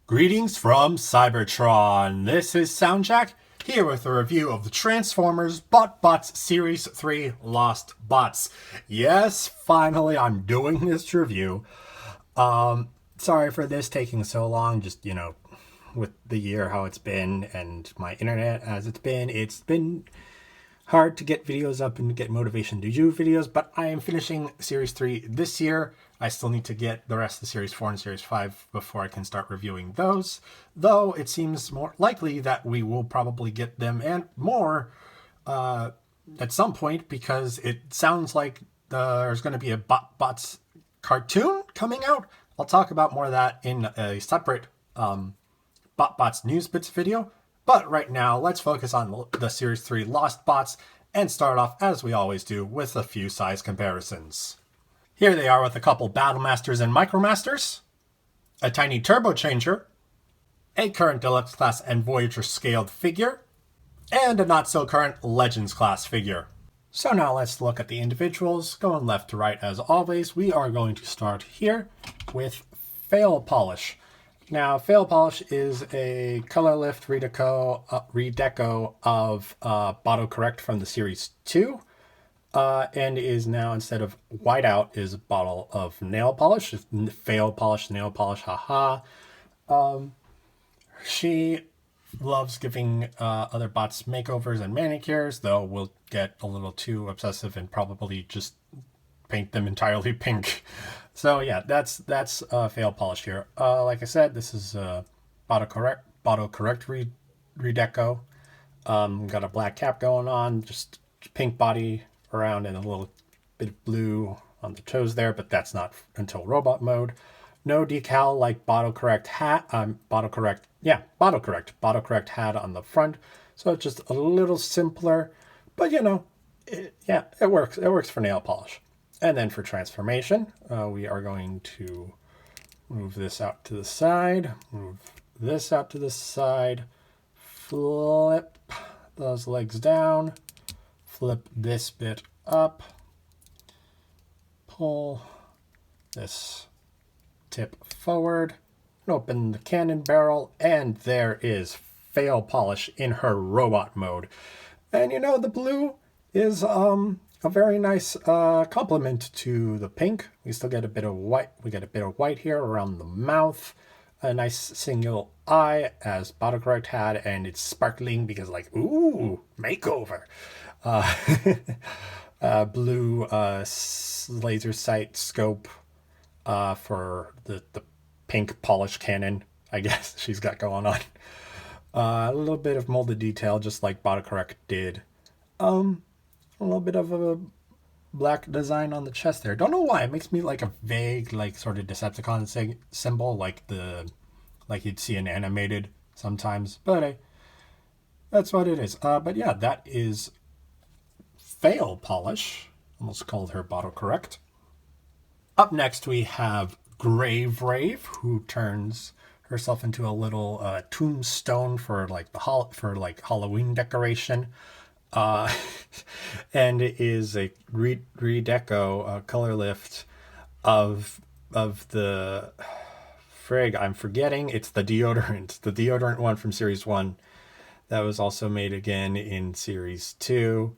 Greetings from Cybertron. This is SoundJack here with a review of the Transformers BotBots Series 3 Lost Bots. Yes, finally I'm doing this review. Sorry for this taking so long, just, with the year how it's been and my internet as it's been hard to get videos up and get motivation to do videos, but I am finishing Series 3 this year. I still need to get the rest of the Series 4 and Series 5 before I can start reviewing those, though it seems more likely that we will probably get them and more at some point, because it sounds like there's going to be a BotBots cartoon coming out. I'll talk about more of that in a separate BotBots News Bits video. But right now, let's focus on the Series 3 Lost Bots and start off, as we always do, with a few size comparisons. Here they are with a couple Battlemasters and Micromasters, a tiny Turbo Changer, a current Deluxe Class and Voyager scaled figure, and a not-so-current Legends Class figure. So now let's look at the individuals. Going left to right as always, we are going to start here with Fail Polish. Now, Fail Polish is a color lift redeco of Autocorrect from the Series 2. And is now, instead of whiteout, is a bottle of nail polish. Fail polish, nail polish, haha. She loves giving other bots makeovers and manicures, though we'll get a little too obsessive and probably just paint them entirely pink. So yeah, that's fail polish here. Like I said, this is Autocorrect redeco. Got a black cap going on, just pink body around and a little bit of blue on the toes there, but that's not until robot mode. No decal like Autocorrect hat. Autocorrect hat on the front. So it's just a little simpler, but it works. It works for nail polish. And then for transformation, we are going to move this out to the side, move this out to the side, flip those legs down, flip this bit up, pull this tip forward, and open the cannon barrel, and there is Fail Polish in her robot mode. And the blue is a very nice complement to the pink. We still get a bit of white. We get a bit of white here around the mouth. A nice single eye, as Autocorrect had, and it's sparkling because, ooh, makeover. Blue laser sight scope for the pink polish cannon, I guess she's got going on. A little bit of molded detail, just like Autocorrect did. A little bit of a black design on the chest there. Don't know why. It makes me like a vague, sort of Decepticon symbol, like you'd see in animated sometimes. But that's what it is. But yeah, that is Fail Polish. Almost called her Autocorrect. Up next, we have Rave, who turns herself into a little tombstone for Halloween decoration. And it is a redeco color lift of the frig. I'm forgetting. It's the deodorant one from Series 1 that was also made again in Series 2.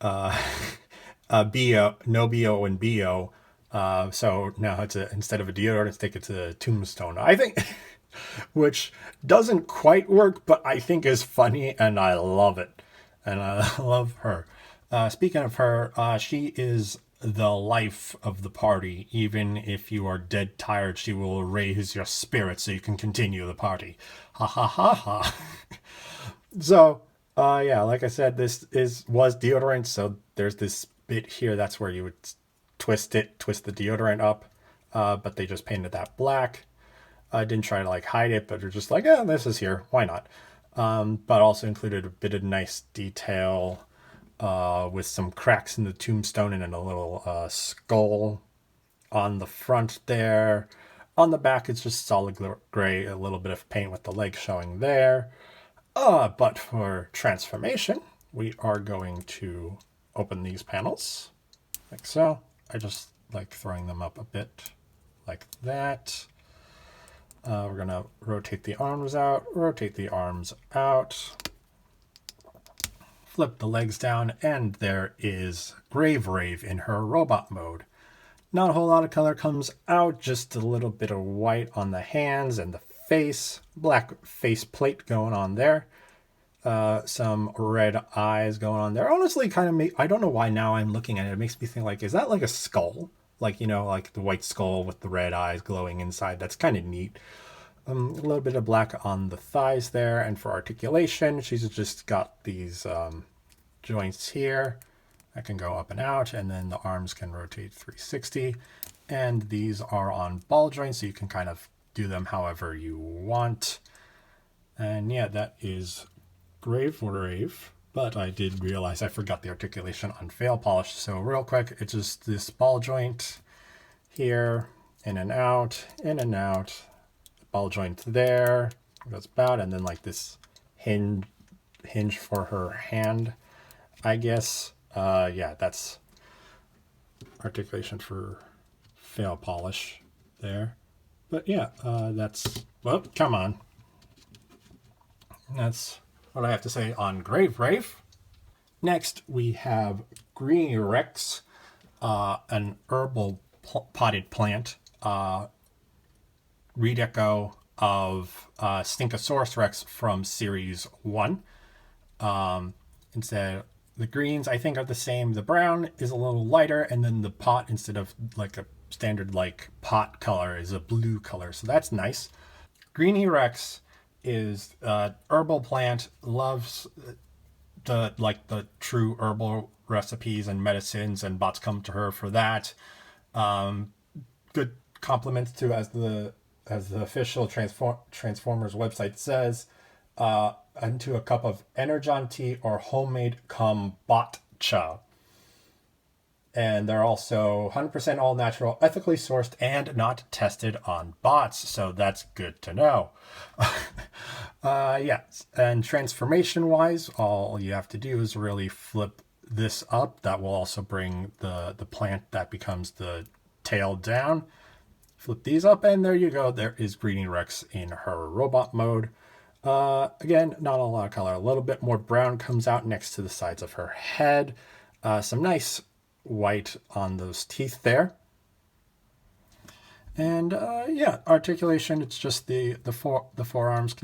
BO, no BO and BO. So now instead of a deodorant stick, it's a tombstone, I think, which doesn't quite work, but I think is funny and I love it. And I love her. Speaking of her, she is the life of the party. Even if you are dead tired, she will raise your spirit so you can continue the party. Ha ha ha ha. So, like I said, this was deodorant. So there's this bit here. That's where you would twist the deodorant up. But they just painted that black. I didn't try to hide it, but they're just this is here. Why not? But also included a bit of nice detail with some cracks in the tombstone and a little skull on the front there. On the back, it's just solid gray, a little bit of paint with the leg showing there. But for transformation, we are going to open these panels like so. I just like throwing them up a bit like that. We're going to rotate the arms out, flip the legs down, and there is Rave in her robot mode. Not a whole lot of color comes out, just a little bit of white on the hands and the face, black face plate going on there. Some red eyes going on there. Honestly, I don't know why now I'm looking at it. It makes me think like, is that like a skull? Like, like the white skull with the red eyes glowing inside. That's kind of neat. A little bit of black on the thighs there. And for articulation, she's just got these joints here that can go up and out. And then the arms can rotate 360. And these are on ball joints, so you can kind of do them however you want. And yeah, that is Rave, but I did realize I forgot the articulation on fail polish. So real quick, it's just this ball joint here, in and out, ball joint there, goes about, and then like this hinge for her hand, I guess. Yeah, that's articulation for fail polish there. But yeah, that's, well, come on. That's what I have to say on Rave. Next, we have Greeny Rex, an herbal potted plant, redeco of Stinkosaurus Rex from Series 1. Instead, the greens, I think, are the same. The brown is a little lighter, and then the pot, instead of like a standard like pot color, is a blue color. So that's nice. Greeny Rex is herbal plant, loves the true herbal recipes and medicines, and bots come to her for that. Good compliments to, as the official Transformers website says, into a cup of Energon tea or homemade kombucha. And they're also 100% all natural, ethically sourced, and not tested on bots. So that's good to know. Yes. And transformation wise, all you have to do is really flip this up. That will also bring the plant that becomes the tail down. Flip these up, and there you go. There is Greeny Rex in her robot mode. Again, not a lot of color. A little bit more brown comes out next to the sides of her head. Some nice white on those teeth there. And yeah, articulation, it's just the forearms,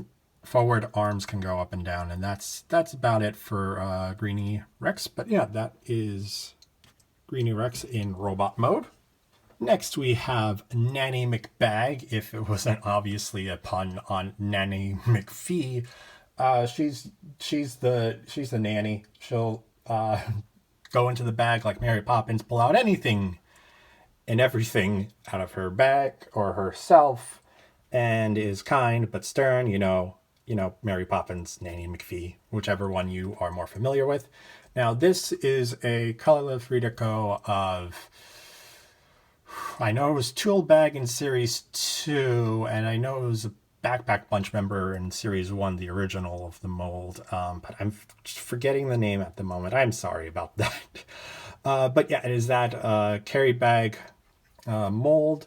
forward arms can go up and down, and that's about it for Greeny Rex. But yeah, that is Greeny Rex in robot mode. Next, we have Nanny McBag. If it wasn't obviously a pun on Nanny McPhee, she's the nanny. She'll go into the bag like Mary Poppins, pull out anything and everything out of her bag or herself, and is kind but stern. You know, Mary Poppins, Nanny McPhee, whichever one you are more familiar with. Now, this is a colorless redeco of, I know it was Tool Bag in Series 2, and I know it was a Backpack Bunch member in Series 1, the original of the mold, but I'm forgetting the name at the moment. I'm sorry about that. But yeah, it is that carry bag mold.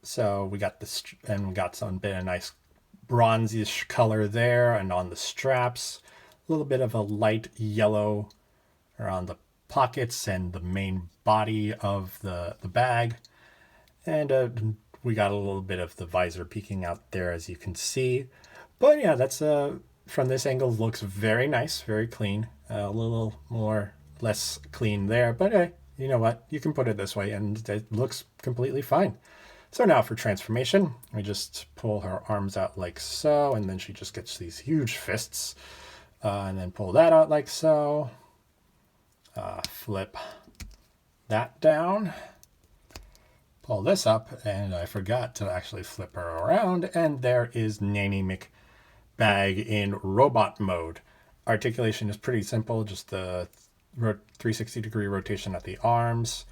So we got this, and we got some bit of nice bronzish color there, and on the straps, a little bit of a light yellow around the pockets and the main body of the bag. And we got a little bit of the visor peeking out there, as you can see. But yeah, that's from this angle, looks very nice, very clean. A little more, less clean there, but hey, you know what? You can put it this way, and it looks completely fine. So now for transformation, we just pull her arms out like so, and then she just gets these huge fists. And then pull that out like so. Flip that down. Pull this up, and I forgot to actually flip her around, and there is Nanny McBag in robot mode. Articulation is pretty simple, just the 360-degree rotation at the arms.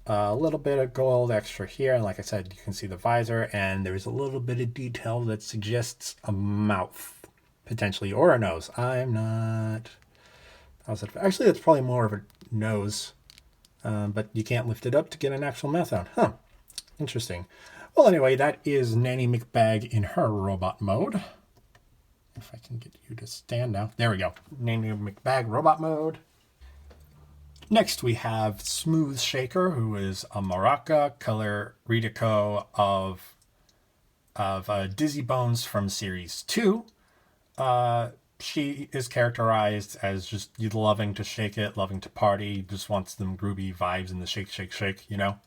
A little bit of gold extra here, and like I said, you can see the visor, and there's a little bit of detail that suggests a mouth, potentially, or a nose. I'm not positive. Actually, it's probably more of a nose, but you can't lift it up to get an actual mouth out. Huh. Interesting. Well, anyway, that is Nanny McBag in her robot mode. If I can get you to stand now. There we go. Nanny McBag robot mode. Next, we have Smooth Shaker, who is a maraca color Redico of Dizzy Bones from Series 2. She is characterized as just loving to shake it, loving to party, just wants them groovy vibes in the shake, shake, shake, you know.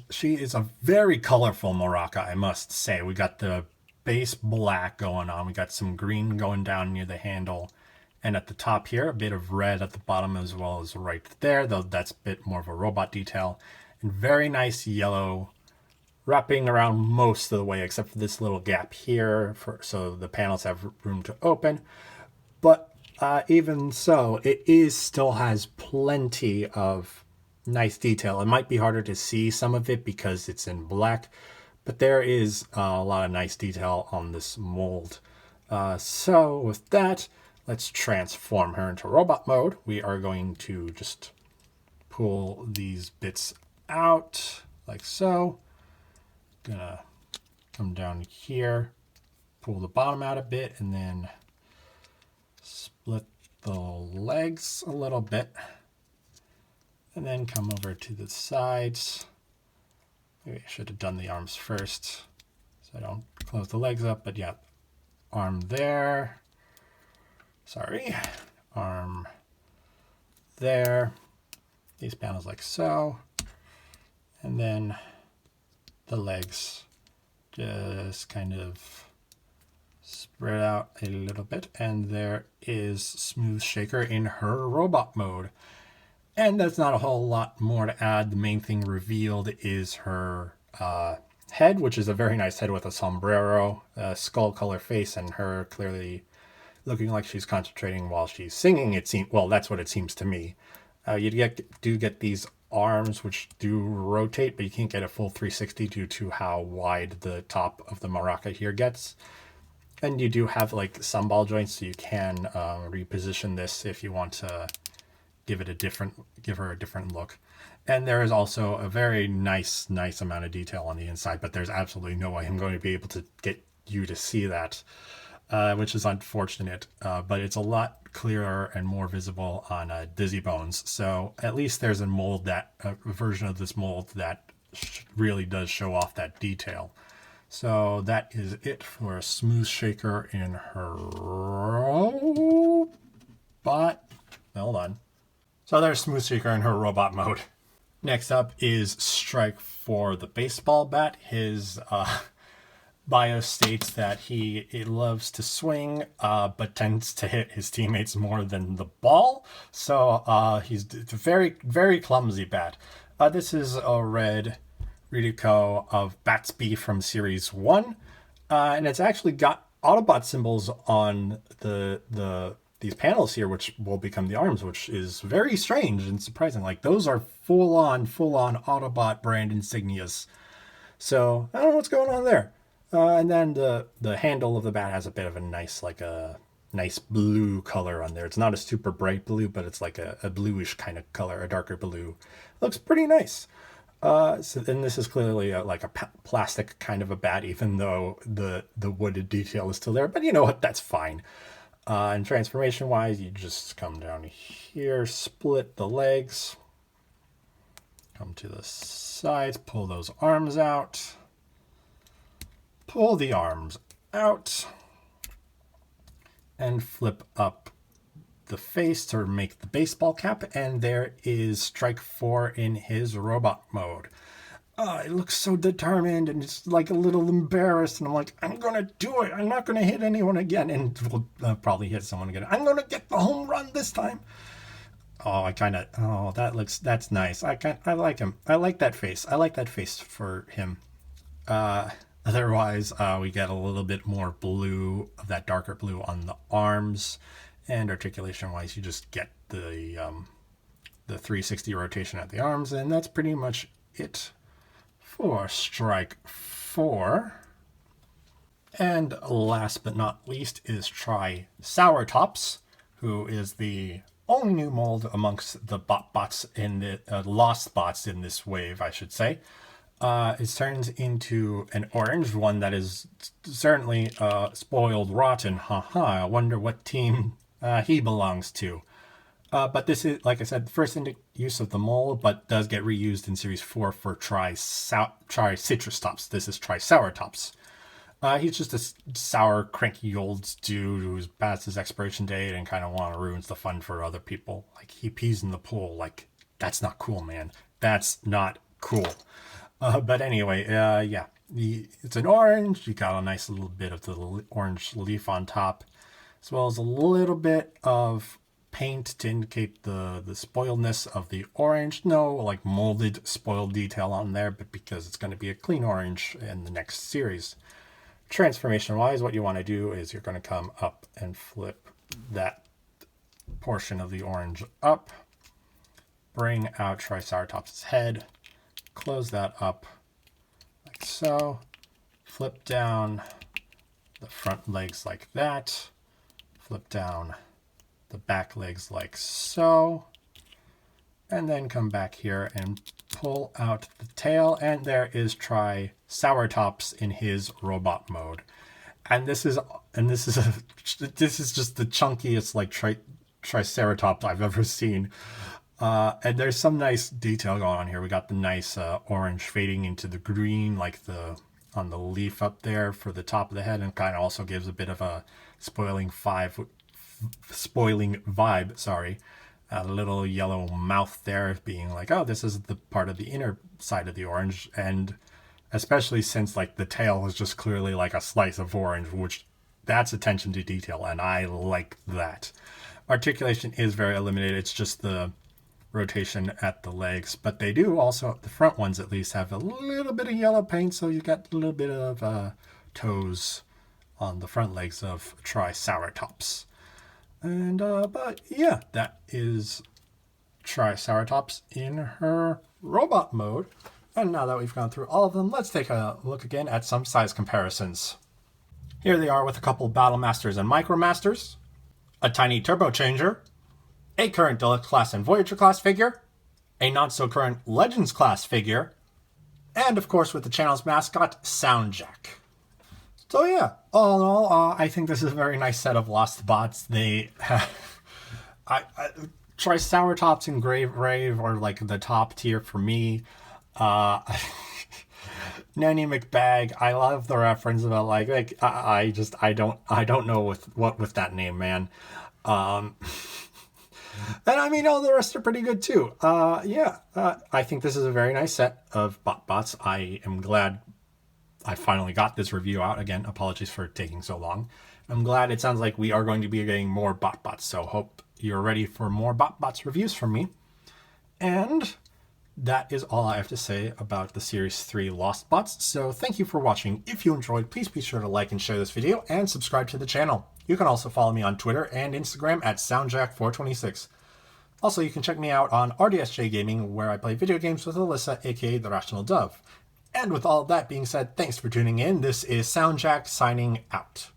She is a very colorful maraca, I must say. We got the base black going on. We got some green going down near the handle. And at the top here, a bit of red at the bottom as well as right there, though that's a bit more of a robot detail. And very nice yellow wrapping around most of the way, except for this little gap here, so the panels have room to open. But even so, it still has plenty of nice detail. It might be harder to see some of it because it's in black, but there is a lot of nice detail on this mold. So with that, let's transform her into robot mode. We are going to just pull these bits out like so. Gonna come down here, pull the bottom out a bit, and then split the legs a little bit. And then come over to the sides. Maybe I should have done the arms first, so I don't close the legs up, but yeah, arm there. Sorry, arm there. These panels like so. And then the legs just kind of spread out a little bit. And there is Smooth Shaker in her robot mode. And that's not a whole lot more to add. The main thing revealed is her head, which is a very nice head with a sombrero, skull color face, and her clearly looking like she's concentrating while she's singing. It seems, well, that's what it seems to me. You do get these arms which do rotate, but you can't get a full 360 due to how wide the top of the maraca here gets. And you do have like some ball joints, so you can reposition this if you want to give her a different look. And there is also a very nice amount of detail on the inside, but there's absolutely no way I'm going to be able to get you to see that, which is unfortunate. But it's a lot clearer and more visible on Dizzy Bones. So at least there's a version of this mold that really does show off that detail. So that is it for a Smooth Shaker in her robot. Hold on. So there's Smooth Shaker in her robot mode. Next up is Strike for the baseball bat. His bio states that he loves to swing, but tends to hit his teammates more than the ball. So he's a very, very clumsy bat. This is a red Redico of Batsby from Series 1. And it's actually got Autobot symbols on these panels here, which will become the arms, which is very strange and surprising. Like, those are full-on Autobot brand insignias. So I don't know what's going on there. And then the handle of the bat has a bit of a nice blue color on there. It's not a super bright blue, but it's like a bluish kind of color, a darker blue. Looks pretty nice. And this is clearly like a plastic kind of a bat, even though the wooded detail is still there. But you know what? That's fine. And transformation wise, you just come down here, split the legs, come to the sides, pull those arms out, pull the arms out, and flip up the face to make the baseball cap. And there is Strike 4 in his robot mode. It looks so determined and it's like a little embarrassed. And I'm like, I'm going to do it. I'm not going to hit anyone again. And we'll probably hit someone again. I'm going to get the home run this time. That's nice. I like him. I like that face. I like that face for him. Otherwise, we get a little bit more blue, of that darker blue on the arms. And articulation wise, you just get the 360 rotation at the arms. And that's pretty much it for Strike 4. And last but not least is Triceratops, who is the only new mold amongst the BotBots in the lost bots in this wave, I should say. it turns into an orange, one that is certainly spoiled rotten. Haha, I wonder what team he belongs to. But this is, like I said, the first use of the mole, but does get reused in Series 4 for Triceratops. This is Triceratops. He's just a sour, cranky old dude who's past his expiration date and kind of ruins the fun for other people. Like, he pees in the pool. Like, that's not cool, man. That's not cool. But anyway, yeah. It's an orange. You got a nice little bit of the orange leaf on top, as well as a little bit of paint to indicate the spoiledness of the orange. No, like, molded, spoiled detail on there, but because it's going to be a clean orange in the next series. Transformation wise, what you want to do is you're going to come up and flip that portion of the orange up, bring out Triceratops' head, close that up like so, flip down the front legs like that, flip down the back legs like so, and then come back here and pull out the tail, and there is Triceratops in his robot mode. And this is just the chunkiest like Triceratops I've ever seen. And there's some nice detail going on here. We got the nice orange fading into the green, like on the leaf up there for the top of the head, and kind of also gives a bit of a spoiling vibe. Sorry. A little yellow mouth there being like, oh, this is the part of the inner side of the orange. And especially since like the tail is just clearly like a slice of orange, which that's attention to detail. And I like that. Articulation is very eliminated. It's just the rotation at the legs, but they do also, the front ones at least, have a little bit of yellow paint. So you got a little bit of toes on the front legs of Triceratops. And, but yeah, that is Triceratops in her robot mode. And now that we've gone through all of them, let's take a look again at some size comparisons. Here they are with a couple Battle Masters and Micro Masters, a tiny Turbo Changer, a current Deluxe Class and Voyager Class figure, a not-so-current Legends Class figure, and of course with the channel's mascot, SoundJack. So yeah, all in all, I think this is a very nice set of Lost Bots. They have... Triceratops and Rave are like the top tier for me. Nanny McBag, I love the reference about I don't know what with that name, man. And I mean, all the rest are pretty good too. I think this is a very nice set of BotBots. I am glad I finally got this review out. Again, apologies for taking so long. I'm glad it sounds like we are going to be getting more BotBots, so hope you're ready for more BotBots reviews from me. And that is all I have to say about the Series 3 Lost Bots. So thank you for watching. If you enjoyed, please be sure to like and share this video and subscribe to the channel. You can also follow me on Twitter and Instagram at SoundJack426. Also, you can check me out on RDSJ Gaming, where I play video games with Alyssa, aka The Rational Dove. And with all of that being said, thanks for tuning in. This is SoundJack signing out.